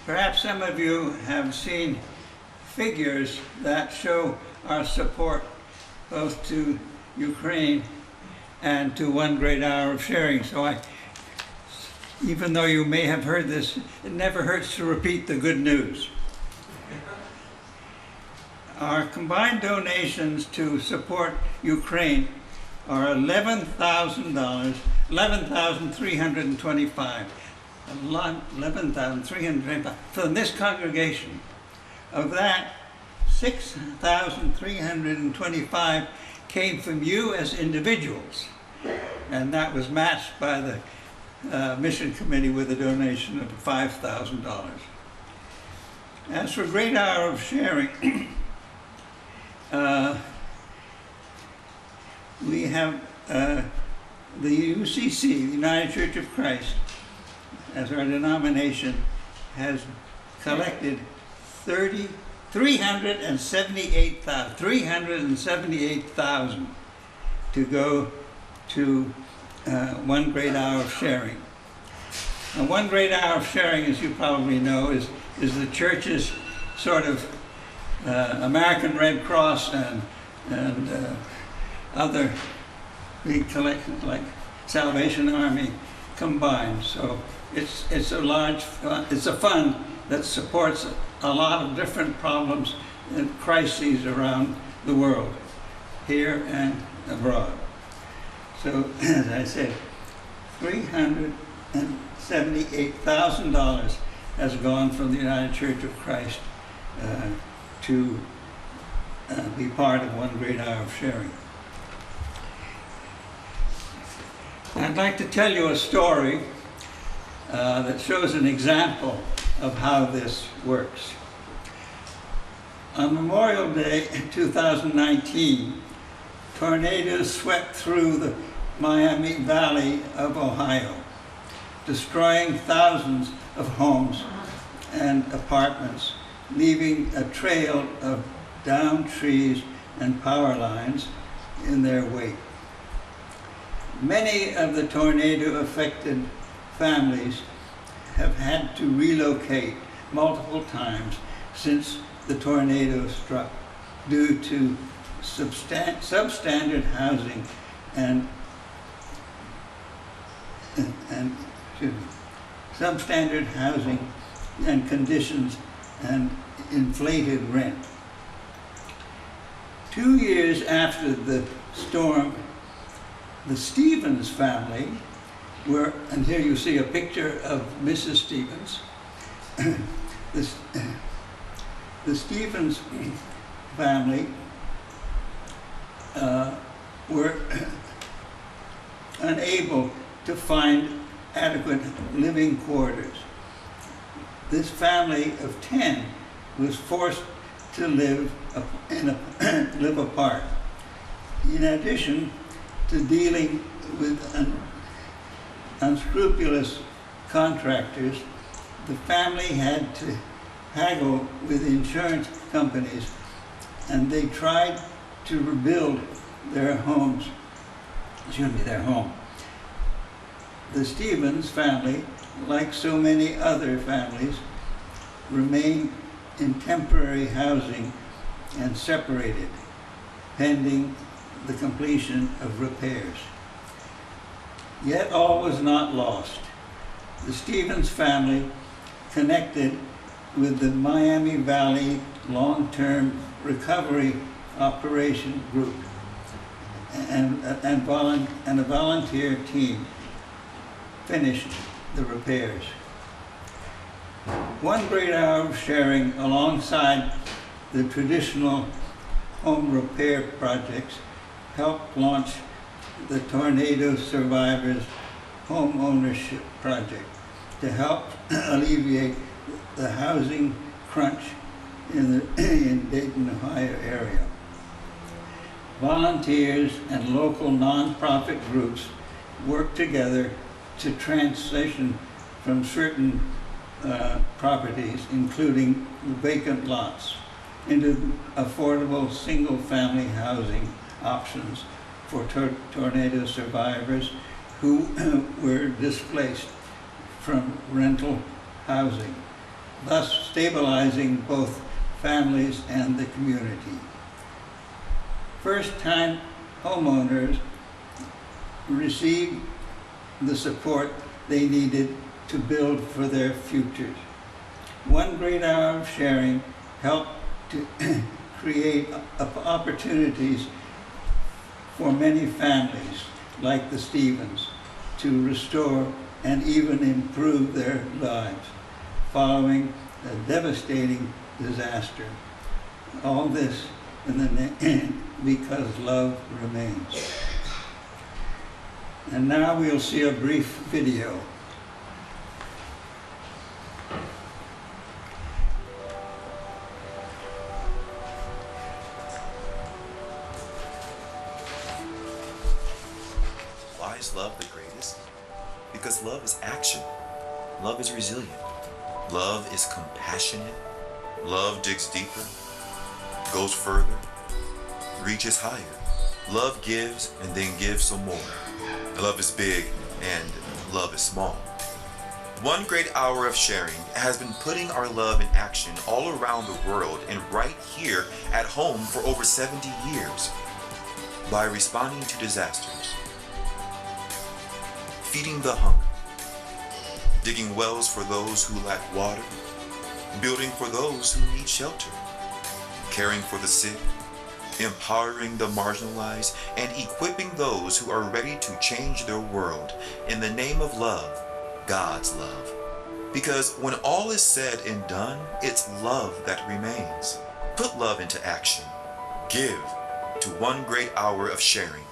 Perhaps some of you have seen figures that show our support both to Ukraine and to One Great Hour of Sharing. So even though you may have heard this, it never hurts to repeat the good news. Our combined donations to support Ukraine are $11,325. $11,325 from this congregation. Of that, 6,325 came from you as individuals, and that was matched by the mission committee with a donation of $5,000. As for Great Hour of Sharing, we have the UCC, the United Church of Christ, as our denomination, has collected $378,000 to go to One Great Hour of Sharing. Now, One Great Hour of Sharing, as you probably know, is the church's sort of American Red Cross and other big collections like Salvation Army combined. So it's a fund that supports a lot of different problems and crises around the world, here and abroad. So, as I said, $378,000 has gone from the United Church of Christ to be part of One Great Hour of Sharing. I'd like to tell you a story that shows an example of how this works. On Memorial Day 2019, tornadoes swept through the Miami Valley of Ohio, destroying thousands of homes and apartments, leaving a trail of downed trees and power lines in their wake. Many of the tornado-affected families have had to relocate multiple times since the tornado struck due to substandard housing and substandard housing and conditions and inflated rent. 2 years after the storm, the Stevens family were, and here you see a picture of Mrs. Stevens. The Stevens family were unable to find adequate living quarters. This family of 10 was forced to live apart. In addition to dealing with unscrupulous contractors, the family had to haggle with insurance companies, and they tried to rebuild their home. The Stevens family, like so many other families, remained in temporary housing and separated, pending the completion of repairs. Yet all was not lost. The Stevens family connected with the Miami Valley Long-Term Recovery Operation Group and a volunteer team finished the repairs. One Great Hour of Sharing, alongside the traditional home repair projects, helped launch the Tornado Survivors Home Ownership Project to help alleviate the housing crunch in Dayton, Ohio area. Volunteers and local nonprofit groups work together to transition from certain properties, including vacant lots, into affordable single-family housing options for tornado survivors who were displaced from rental housing. thus stabilizing both families and the community. First-time homeowners received the support they needed to build for their futures. One great hour of sharing helped to create opportunities for many families like the Stevens to restore and even improve their lives following a devastating disaster. All this in the because love remains. And now we'll see a brief video. Why is love the greatest? Because love is action. Love is resilient. Love is compassionate. Love digs deeper, goes further, reaches higher. Love gives and then gives some more. Love is big and love is small. One great hour of sharing has been putting our love in action all around the world and right here at home for over 70 years by responding to disasters, feeding the hungry, digging wells for those who lack water, building for those who need shelter, caring for the sick, empowering the marginalized, and equipping those who are ready to change their world in the name of love, God's love. Because when all is said and done, it's love that remains. Put love into action. Give to one great hour of sharing.